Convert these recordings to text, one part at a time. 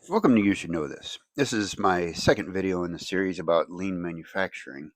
Welcome to You Should Know This. This is my second video in the series about lean manufacturing.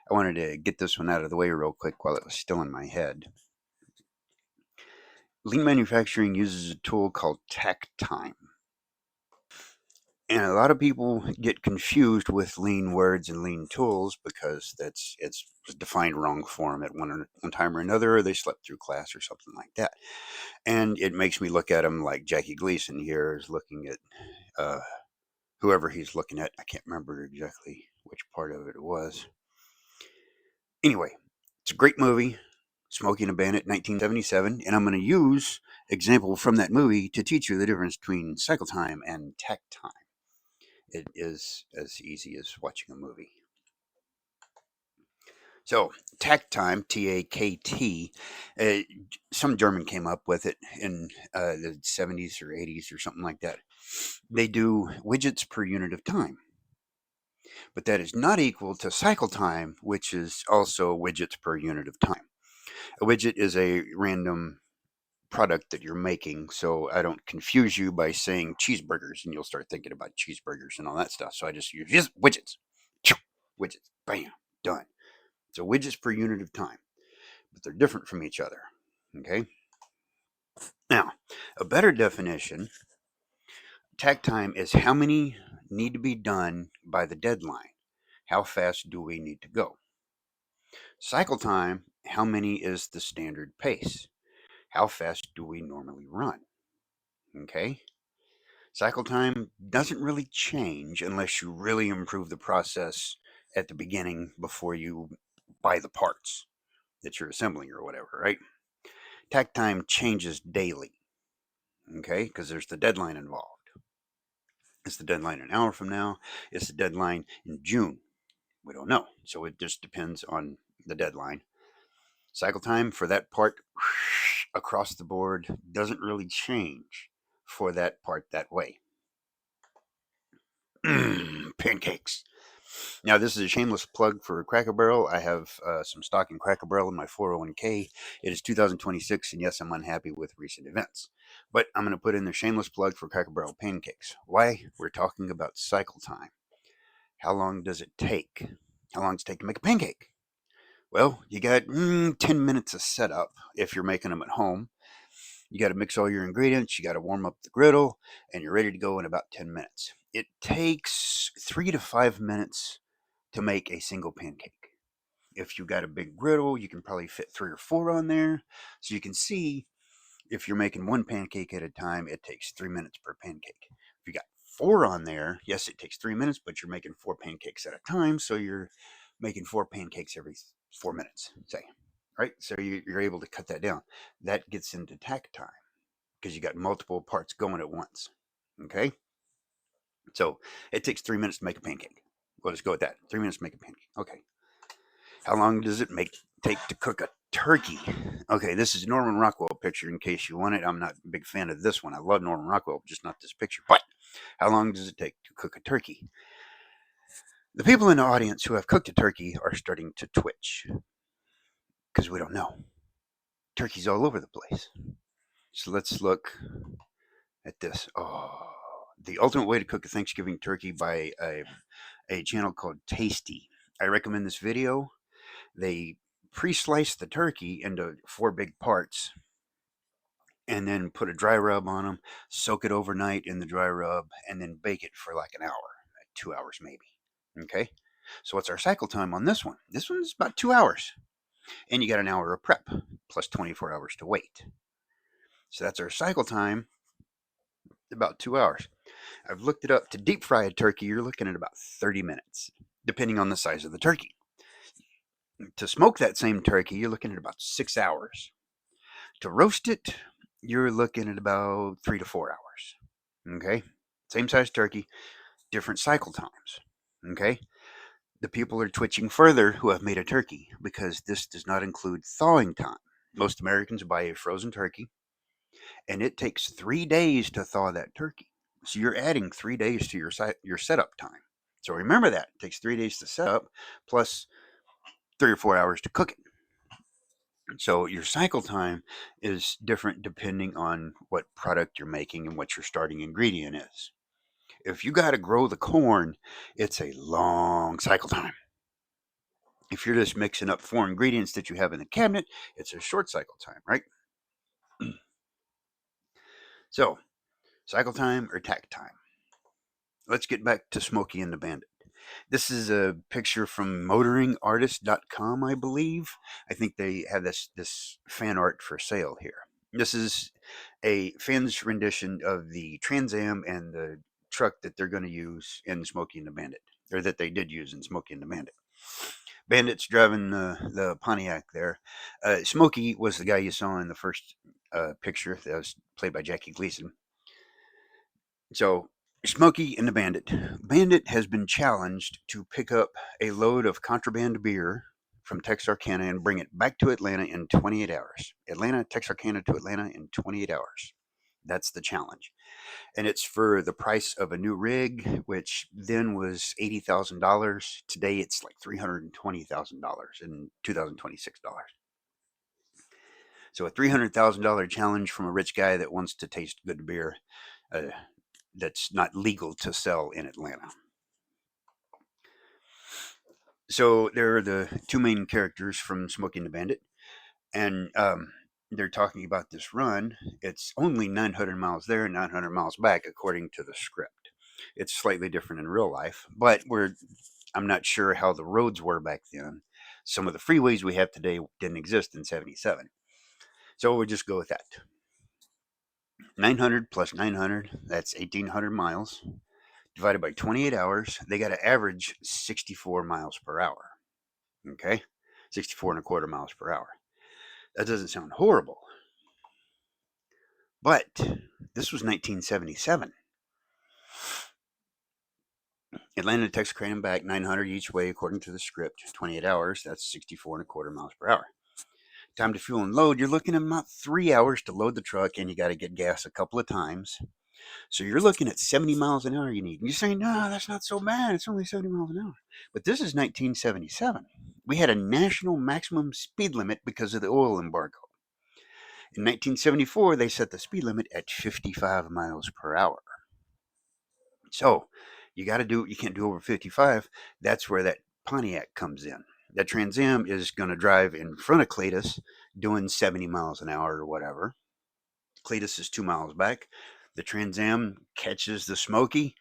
I wanted to get this one out of the way real quick while it was still in my head. Lean manufacturing uses a tool called Takt Time. And a lot of people get confused with lean words and lean tools because it's defined wrong for them at one time or another, or they slept through class or something like that. And it makes me look at them like Jackie Gleason here is looking at uh, whoever he's looking at. I can't remember exactly which part of it was. Anyway, it's a great movie, Smokey and a Bandit, 1977, and I'm going to use example from that movie to teach you the difference between cycle time and takt time. It is as easy as watching a movie. So, takt time, T-A-K-T, uh, some German came up with it in the 70s or 80s or something like that. They do widgets per unit of time, but that is not equal to cycle time, which is also widgets per unit of time. A widget is a random product that you're making, so I don't confuse you by saying cheeseburgers and you'll start thinking about cheeseburgers and all that stuff. So I just use just widgets. Widgets. Bam. Done. So widgets per unit of time, but they're different from each other. Okay? Now, a better definition, takt time is how many need to be done by the deadline. How fast do we need to go? Cycle time, how many is the standard pace? How fast do we normally run? Okay? Cycle time doesn't really change unless you really improve the process at the beginning before you buy the parts that you're assembling or whatever, right? Takt time changes daily, okay? Because there's the deadline involved. Is the deadline an hour from now? Is the deadline in June? We don't know. So it just depends on the deadline. Cycle time for that part across the board doesn't really change for that part that way. Pancakes. Now, this is a shameless plug for Cracker Barrel. I have some stock in Cracker Barrel in my 401k. It is 2026, and yes, I'm unhappy with recent events. But I'm going to put in the shameless plug for Cracker Barrel pancakes. Why? We're talking about cycle time. How long does it take? How long does it take to make a pancake? Well, you got 10 minutes of setup if you're making them at home. You got to mix all your ingredients, you got to warm up the griddle, and you're ready to go in about 10 minutes. It takes 3 to 5 minutes to make a single pancake. If you got a big griddle, you can probably fit 3 or 4 on there. So you can see if you're making one pancake at a time, it takes 3 minutes per pancake. If you got 4 on there, yes, it takes 3 minutes, but you're making 4 pancakes at a time. So you're making 4 pancakes every 4 minutes, say. Right? So you're able to cut that down. That gets into takt time because you got multiple parts going at once. Okay? So it takes 3 minutes to make a pancake. We'll just go with that. 3 minutes to make a pancake. Okay. How long does it take to cook a turkey? Okay, this is Norman Rockwell picture in case you want it. I'm not a big fan of this one. I love Norman Rockwell, just not this picture. But how long does it take to cook a turkey? The people in the audience who have cooked a turkey are starting to twitch because we don't know. Turkey's all over the place. So let's look at this. Oh, the ultimate way to cook a Thanksgiving turkey by a channel called Tasty. I recommend this video. They pre-slice the turkey into 4 big parts and then put a dry rub on them, soak it overnight in the dry rub, and then bake it for like an hour, 2 hours maybe. Okay. So what's our cycle time on this one? This one's about 2 hours. And you got an hour of prep plus 24 hours to wait. So that's our cycle time, about 2 hours. I've looked it up. To deep fry a turkey, you're looking at about 30 minutes, depending on the size of the turkey. To smoke that same turkey, you're looking at about 6 hours. To roast it, you're looking at about 3 to 4 hours. Okay? Same size turkey, different cycle times. Okay? The people are twitching further who have made a turkey because this does not include thawing time. Most Americans buy a frozen turkey and it takes 3 days to thaw that turkey. So you're adding 3 days to your setup time. So remember that. It takes 3 days to set up plus 3 or 4 hours to cook it. So your cycle time is different depending on what product you're making and what your starting ingredient is. If you got to grow the corn, it's a long cycle time. If you're just mixing up 4 ingredients that you have in the cabinet, it's a short cycle time, right? So, cycle time or takt time? Let's get back to Smokey and the Bandit. This is a picture from motoringartist.com, I believe. I think they have this fan art for sale here. This is a fan's rendition of the Trans Am and the truck that they're going to use in Smokey and the Bandit, or that they did use in Smokey and the Bandit. Bandit's driving the Pontiac there. Smokey was the guy you saw in the first picture that was played by Jackie Gleason. So, Smokey and the Bandit. Bandit has been challenged to pick up a load of contraband beer from Texarkana and bring it back to Atlanta in 28 hours. Texarkana to Atlanta in 28 hours. That's the challenge. And it's for the price of a new rig, which then was $80,000. Today it's like $320,000 in 2026 dollars. So a $300,000 challenge from a rich guy that wants to taste good beer. That's not legal to sell in Atlanta. So there are the two main characters from Smokey and the Bandit, and they're talking about this run. It's only 900 miles there and 900 miles back, according to the script. It's slightly different in real life, but I'm not sure how the roads were back then. Some of the freeways we have today didn't exist in 77. So we'll just go with that. 900 plus 900, that's 1,800 miles. Divided by 28 hours, they got to average 64 miles per hour. Okay? 64 and a quarter miles per hour. That doesn't sound horrible. But this was 1977. Atlanta to Texarkana back, 900 each way according to the script. 28 hours, that's 64 and a quarter miles per hour. Time to fuel and load, you're looking at about 3 hours to load the truck, and you got to get gas a couple of times. So you're looking at 70 miles an hour you need. And you're saying, no, that's not so bad. It's only 70 miles an hour. But this is 1977. We had a national maximum speed limit because of the oil embargo. In 1974, they set the speed limit at 55 miles per hour. So you can't do over 55. That's where that Pontiac comes in. That Trans Am is going to drive in front of Cletus doing 70 miles an hour or whatever. Cletus is 2 miles back. The Trans Am catches the Smokey,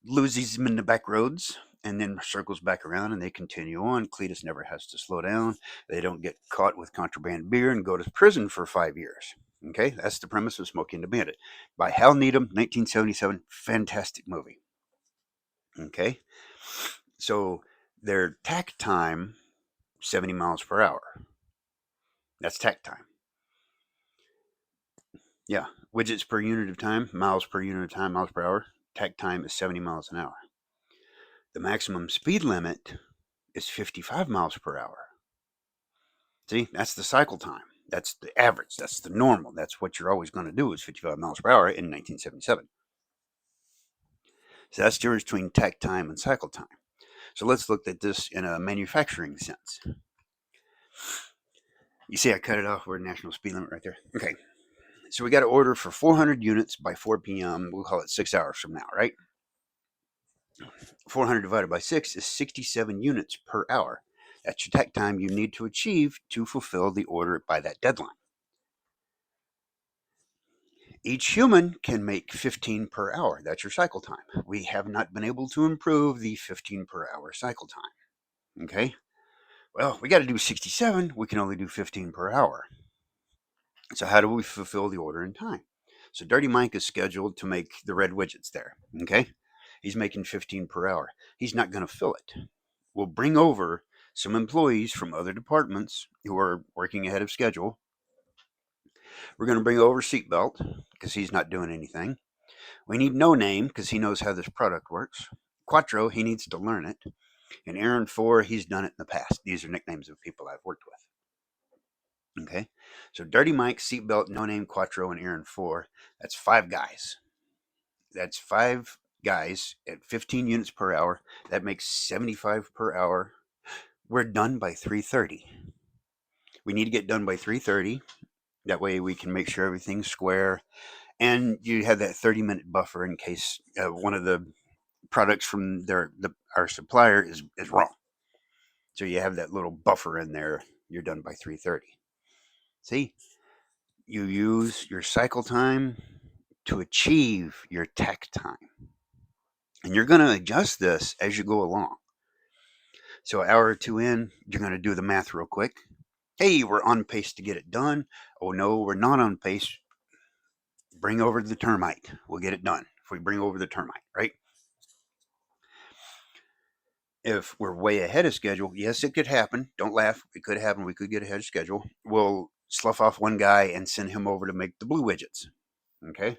loses him in the back roads, and then circles back around, and they continue on. Cletus never has to slow down. They don't get caught with contraband beer and go to prison for 5 years. Okay, that's the premise of Smokey and the Bandit by Hal Needham, 1977. Fantastic movie. Okay, so their takt time, 70 miles per hour. That's takt time. Yeah, widgets per unit of time, miles per unit of time, miles per hour. Takt time is 70 miles an hour. The maximum speed limit is 55 miles per hour. See, that's the cycle time. That's the average. That's the normal. That's what you're always going to do is 55 miles per hour in 1977. So that's the difference between takt time and cycle time. So let's look at this in a manufacturing sense. You see I cut it off. We're national speed limit right there. Okay. So we got to order for 400 units by 4 p.m. We'll call it 6 hours from now, right? 400 divided by 6 is 67 units per hour. That's your takt time you need to achieve to fulfill the order by that deadline. Each human can make 15 per hour. That's your cycle time. We have not been able to improve the 15 per hour cycle time. Okay? Well, we got to do 67. We can only do 15 per hour. So how do we fulfill the order in time? So Dirty Mike is scheduled to make the red widgets there. Okay? He's making 15 per hour. He's not going to fill it. We'll bring over some employees from other departments who are working ahead of schedule. We're going to bring over Seatbelt because he's not doing anything. We need No Name because he knows how this product works. Quattro, he needs to learn it. And Aaron 4, he's done it in the past. These are nicknames of people I've worked with. Okay, so Dirty Mike, Seatbelt, No Name, Quattro, and Aaron 4. That's 5 guys. That's 5 guys at 15 units per hour. That makes 75 per hour. We're done by 3:30. We need to get done by 3:30. That way we can make sure everything's square and you have that 30-minute buffer in case one of the products from our supplier is wrong. So you have that little buffer in there. You're done by 3:30. See, you use your cycle time to achieve your takt time. And you're going to adjust this as you go along. So, an hour or two in, you're going to do the math real quick. Hey, we're on pace to get it done. Oh, no, we're not on pace. Bring over the termite. We'll get it done if we bring over the termite, right? If we're way ahead of schedule, yes, it could happen. Don't laugh. It could happen. We could get ahead of schedule. We'll slough off one guy and send him over to make the blue widgets. Okay.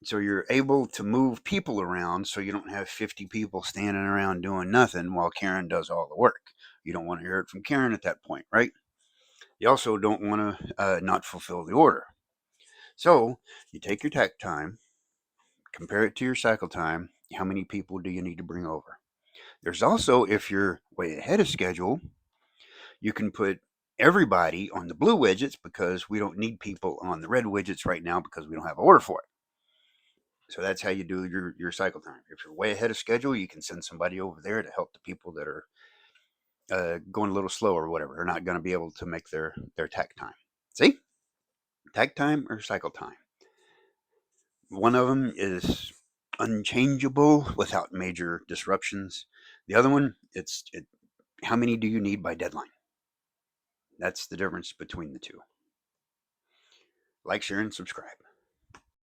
So you're able to move people around so you don't have 50 people standing around doing nothing while Karen does all the work. You don't want to hear it from Karen at that point, right? You also don't want to not fulfill the order. So you take your takt time, compare it to your cycle time. How many people do you need to bring over? There's also, if you're way ahead of schedule, you can put everybody on the blue widgets because we don't need people on the red widgets right now because we don't have an order for it. So that's how you do your cycle time. If you're way ahead of schedule, you can send somebody over there to help the people that are going a little slow or whatever. They're not going to be able to make their takt time. See? Takt time or cycle time. One of them is unchangeable without major disruptions. The other one, how many do you need by deadline? That's the difference between the two. Like, share, and subscribe.